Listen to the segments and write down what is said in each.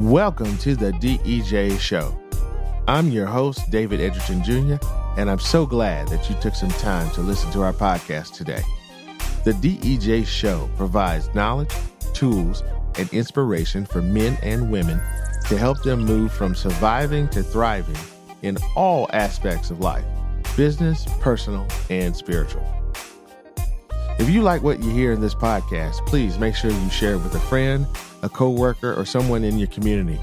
Welcome to the DEJ Show. I'm your host, David Edgerton Jr., and I'm so glad that you took some time to listen to our podcast today. The DEJ Show provides knowledge, tools, and inspiration for men and women to help them move from surviving to thriving in all aspects of life, business, personal, and spiritual. If you like what you hear in this podcast, please make sure you share it with a friend, a coworker, or someone in your community.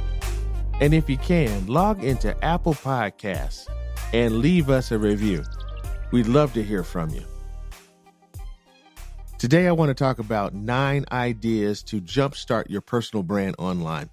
And if you can, log into Apple Podcasts and leave us a review. We'd love to hear from you. Today, I want to talk about 9 ideas to jumpstart your personal brand online.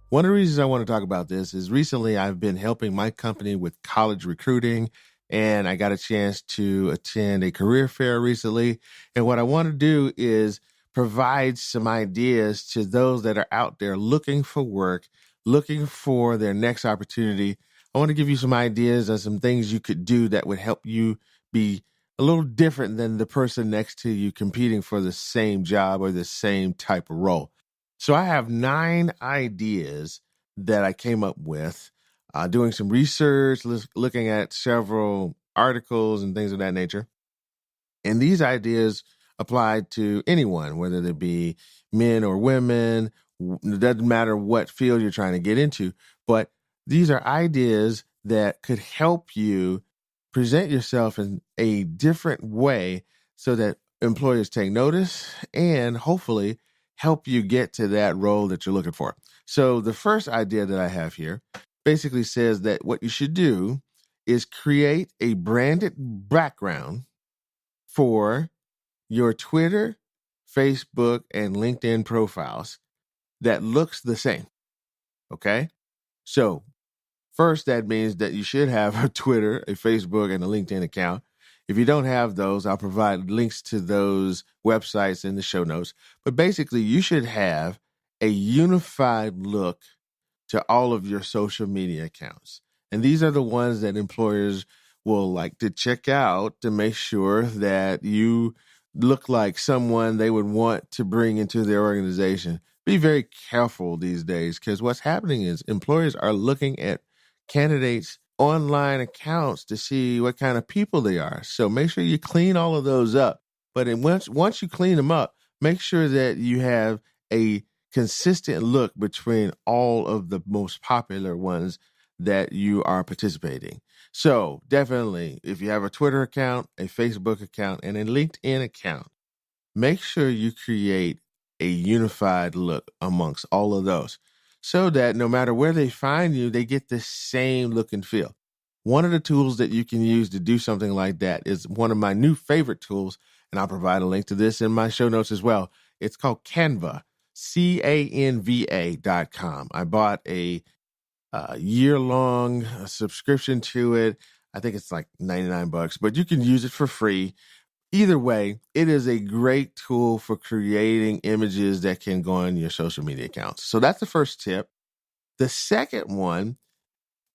One of the reasons I want to talk about this is recently I've been helping my company with college recruiting, and I got a chance to attend a career fair recently. And what I want to do is provide some ideas to those that are out there looking for work, looking for their next opportunity. I want to give you some ideas on some things you could do that would help you be a little different than the person next to you competing for the same job or the same type of role. So I have 9 ideas that I came up with doing some research, looking at several articles and things of that nature. And these ideas apply to anyone, whether they be men or women. It doesn't matter what field you're trying to get into, but these are ideas that could help you present yourself in a different way so that employers take notice and hopefully help you get to that role that you're looking for. So the first idea that I have here basically says that what you should do is create a branded background for your Twitter, Facebook, and LinkedIn profiles that looks the same. Okay? So first, that means that you should have a Twitter, a Facebook, and a LinkedIn account. If you don't have those, I'll provide links to those websites in the show notes. But basically, you should have a unified look to all of your social media accounts. And these are the ones that employers will like to check out to make sure that you look like someone they would want to bring into their organization. Be very careful these days because what's happening is employers are looking at candidates' online accounts to see what kind of people they are. So make sure you clean all of those up. But once you clean them up, make sure that you have a consistent look between all of the most popular ones that you are participating. So definitely, if you have a Twitter account, a Facebook account, and a LinkedIn account, make sure you create a unified look amongst all of those so that no matter where they find you, they get the same look and feel. One of the tools that you can use to do something like that is one of my new favorite tools, and I'll provide a link to this in my show notes as well. It's called Canva, Canva.com. I bought a year-long subscription to it. I think it's like $99, but you can use it for free. Either way, it is a great tool for creating images that can go on your social media accounts. So that's the first tip. The second one,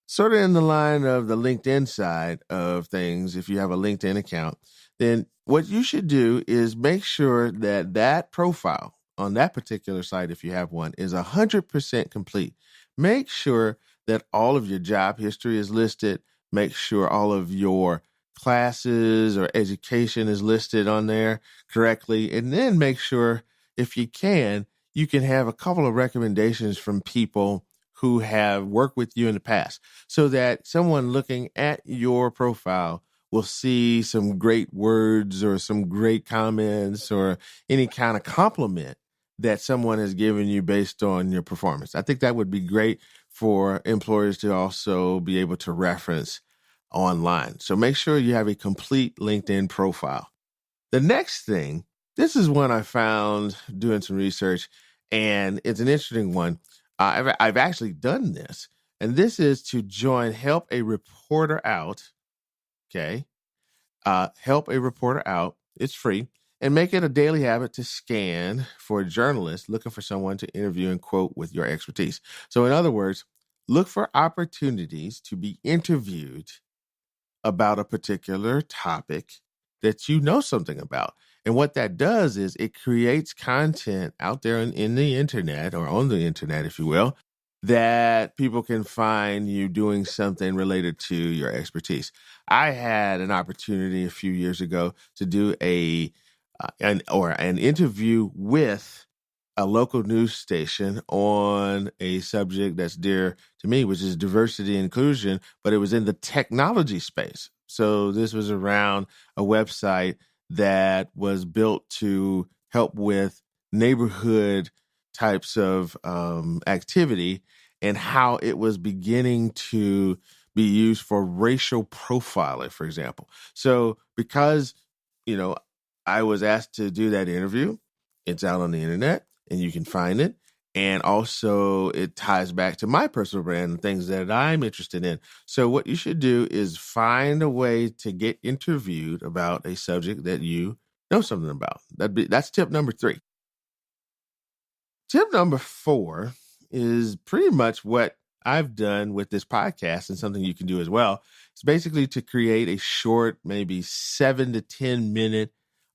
sort of in the line of the LinkedIn side of things, if you have a LinkedIn account, then what you should do is make sure that that profile on that particular site, if you have one, is 100% complete. Make sure that all of your job history is listed. Make sure all of your classes or education is listed on there correctly. And then make sure, if you can have a couple of recommendations from people who have worked with you in the past so that someone looking at your profile will see some great words or some great comments or any kind of compliment that someone has given you based on your performance. I think that would be great for employers to also be able to reference online. So make sure you have a complete LinkedIn profile. The next thing, this is one I found doing some research, and it's an interesting one. I've actually done this, and this is to help a reporter out. Okay. Help a reporter out. It's free. And make it a daily habit to scan for journalists looking for someone to interview and quote with your expertise. So in other words, look for opportunities to be interviewed about a particular topic that you know something about. And what that does is it creates content out there in the internet, or on the internet, if you will, that people can find you doing something related to your expertise. I had an opportunity a few years ago to do an interview with a local news station on a subject that's dear to me, which is diversity and inclusion, but it was in the technology space. So this was around a website that was built to help with neighborhood types of activity, and how it was beginning to be used for racial profiling, for example. So because, you know, I was asked to do that interview, it's out on the internet and you can find it. And also, it ties back to my personal brand and things that I'm interested in. So, what you should do is find a way to get interviewed about a subject that you know something about. That's tip number 3. Tip number 4 is pretty much what I've done with this podcast, and something you can do as well. It's basically to create a short, maybe 7 to 10 minute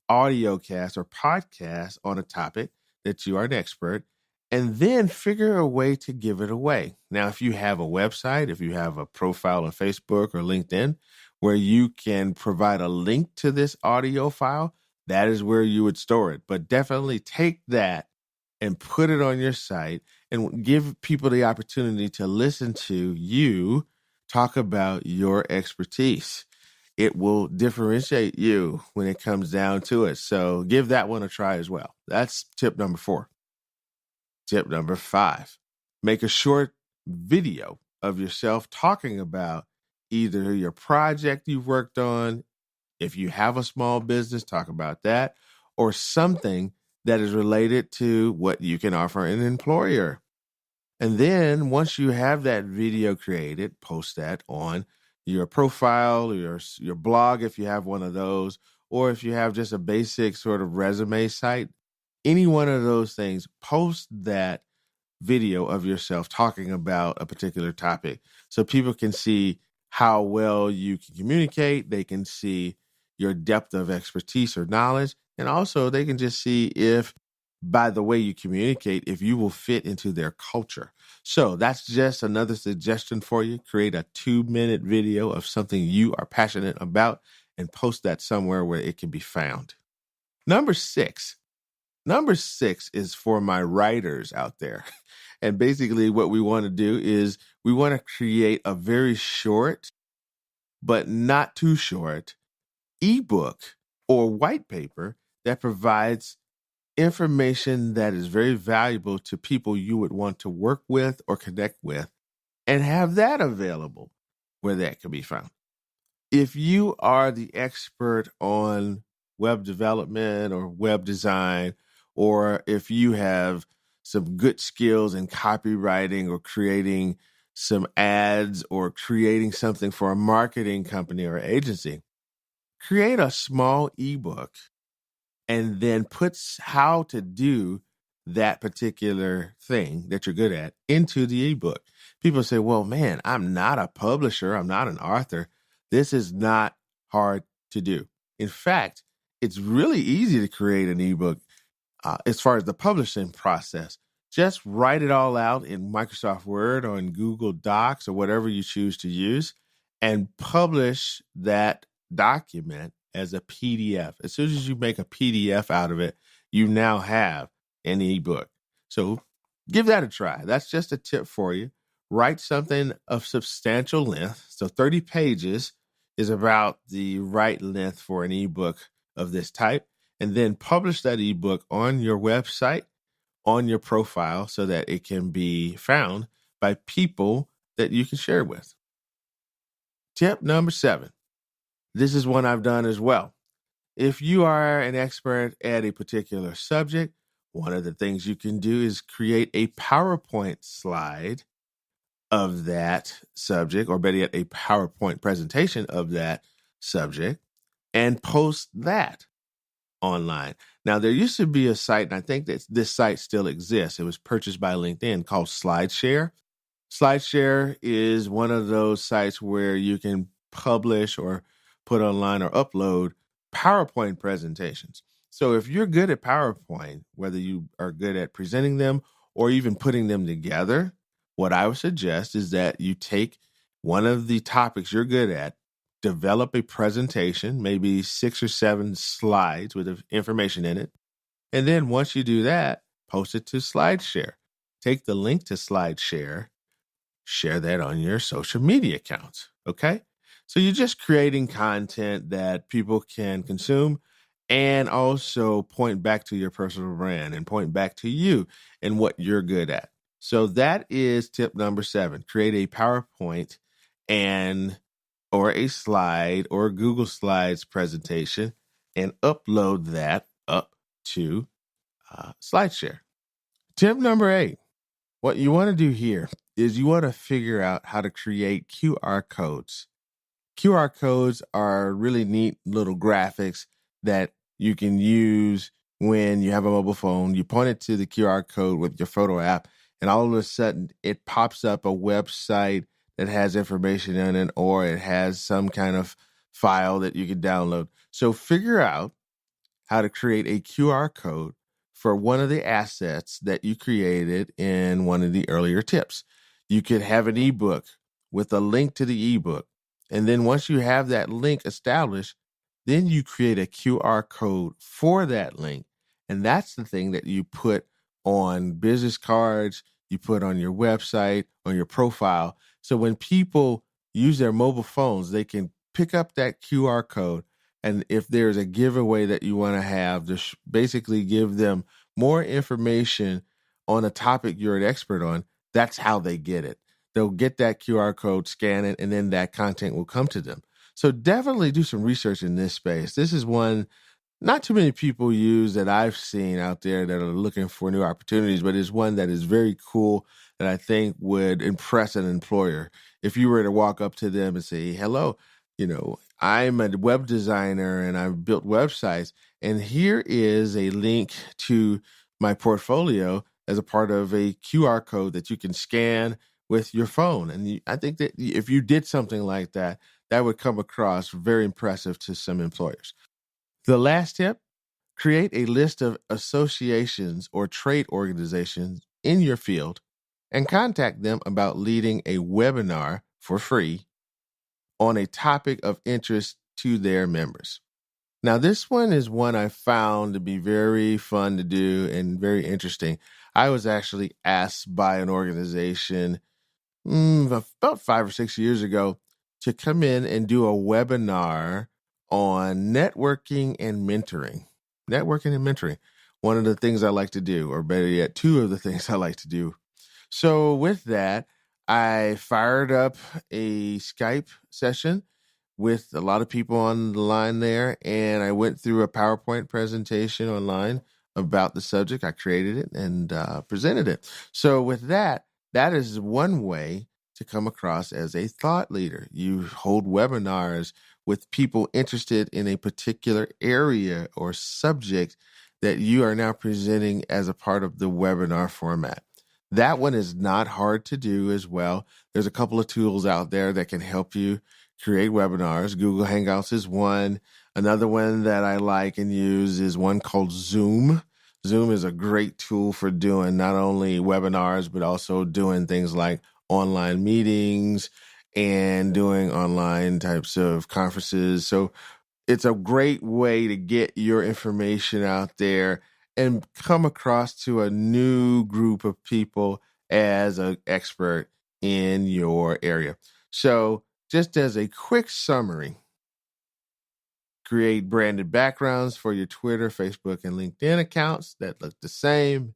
audio cast or podcast on a topic that you are an expert, and then figure a way to give it away. Now, if you have a website, if you have a profile on Facebook or LinkedIn where you can provide a link to this audio file, that is where you would store it. But definitely take that and put it on your site and give people the opportunity to listen to you talk about your expertise. It will differentiate you when it comes down to it. So give that one a try as well. That's tip number 4. Tip number 5, make a short video of yourself talking about either your project you've worked on. If you have a small business, talk about that, or something that is related to what you can offer an employer. And then once you have that video created, post that on your profile, your blog, if you have one of those, or if you have just a basic sort of resume site, any one of those things, post that video of yourself talking about a particular topic so people can see how well you can communicate. They can see your depth of expertise or knowledge. And also they can just see if, by the way you communicate, if you will fit into their culture. So that's just another suggestion for you. Create a 2-minute video of something you are passionate about and post that somewhere where it can be found. Number 6 is for my writers out there. And basically what we want to do is we want to create a very short, but not too short, ebook or white paper that provides information that is very valuable to people you would want to work with or connect with, and have that available where that can be found. If you are the expert on web development or web design, or if you have some good skills in copywriting or creating some ads or creating something for a marketing company or agency, create a small ebook and then puts how to do that particular thing that you're good at into the ebook. People say, well, man, I'm not a publisher. I'm not an author. This is not hard to do. In fact, it's really easy to create an ebook as far as the publishing process. Just write it all out in Microsoft Word or in Google Docs or whatever you choose to use, and publish that document as a PDF. As soon as you make a PDF out of it, you now have an ebook. So give that a try. That's just a tip for you. Write something of substantial length. So 30 pages is about the right length for an ebook of this type. And then publish that ebook on your website, on your profile, so that it can be found by people that you can share with. Tip number 7. This is one I've done as well. If you are an expert at a particular subject, one of the things you can do is create a PowerPoint slide of that subject, or better yet, a PowerPoint presentation of that subject, and post that online. Now, there used to be a site, and I think that this site still exists. It was purchased by LinkedIn, called SlideShare. SlideShare is one of those sites where you can publish or put online or upload PowerPoint presentations. So if you're good at PowerPoint, whether you are good at presenting them or even putting them together, what I would suggest is that you take one of the topics you're good at, develop a presentation, maybe 6 or 7 slides with information in it. And then once you do that, post it to SlideShare. Take the link to SlideShare, share that on your social media accounts. Okay. So you're just creating content that people can consume and also point back to your personal brand and point back to you and what you're good at. So that is tip number 7. Create a PowerPoint and or a slide or Google Slides presentation and upload that up to SlideShare. Tip number 8. What you want to do here is you want to figure out how to create QR codes. QR codes are really neat little graphics that you can use when you have a mobile phone. You point it to the QR code with your photo app, and all of a sudden it pops up a website that has information in it, or it has some kind of file that you can download. So figure out how to create a QR code for one of the assets that you created in one of the earlier tips. You could have an ebook with a link to the ebook. And then once you have that link established, then you create a QR code for that link. And that's the thing that you put on business cards, you put on your website, on your profile. So when people use their mobile phones, they can pick up that QR code. And if there's a giveaway that you want to have, just basically give them more information on a topic you're an expert on. That's how they get it. They'll get that QR code, scan it, and then that content will come to them. So definitely do some research in this space. This is one not too many people use that I've seen out there that are looking for new opportunities, but it's one that is very cool that I think would impress an employer. If you were to walk up to them and say, hello, I'm a web designer and I've built websites, and here is a link to my portfolio as a part of a QR code that you can scan with your phone. And I think that if you did something like that, that would come across very impressive to some employers. The last tip, create a list of associations or trade organizations in your field and contact them about leading a webinar for free on a topic of interest to their members. Now, this one is one I found to be very fun to do and very interesting. I was actually asked by an organization about 5 or 6 years ago to come in and do a webinar on networking and mentoring. Networking and mentoring. One of the things I like to do, or better yet, 2 of the things I like to do. So with that, I fired up a Skype session with a lot of people on the line there, and I went through a PowerPoint presentation online about the subject. I created it and presented it. So with that, that is one way to come across as a thought leader. You hold webinars with people interested in a particular area or subject that you are now presenting as a part of the webinar format. That one is not hard to do as well. There's a couple of tools out there that can help you create webinars. Google Hangouts is one. Another one that I like and use is one called Zoom. Zoom is a great tool for doing not only webinars, but also doing things like online meetings and doing online types of conferences. So it's a great way to get your information out there and come across to a new group of people as an expert in your area. So just as a quick summary, create branded backgrounds for your Twitter, Facebook, and LinkedIn accounts that look the same.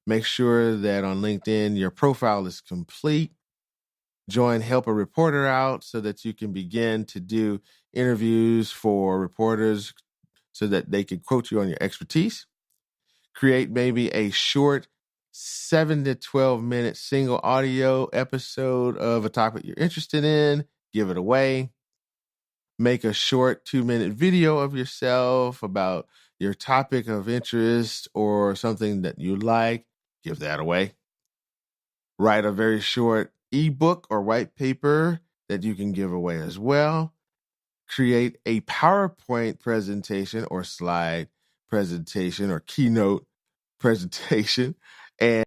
Make sure that on LinkedIn, your profile is complete. Join Help a Reporter Out so that you can begin to do interviews for reporters so that they can quote you on your expertise. Create maybe a short 7 to 12 minute single audio episode of a topic you're interested in. Give it away. Make a short 2-minute video of yourself about your topic of interest or something that you like. Give that away. Write a very short ebook or white paper that you can give away as well. Create a PowerPoint presentation or slide presentation or keynote presentation. And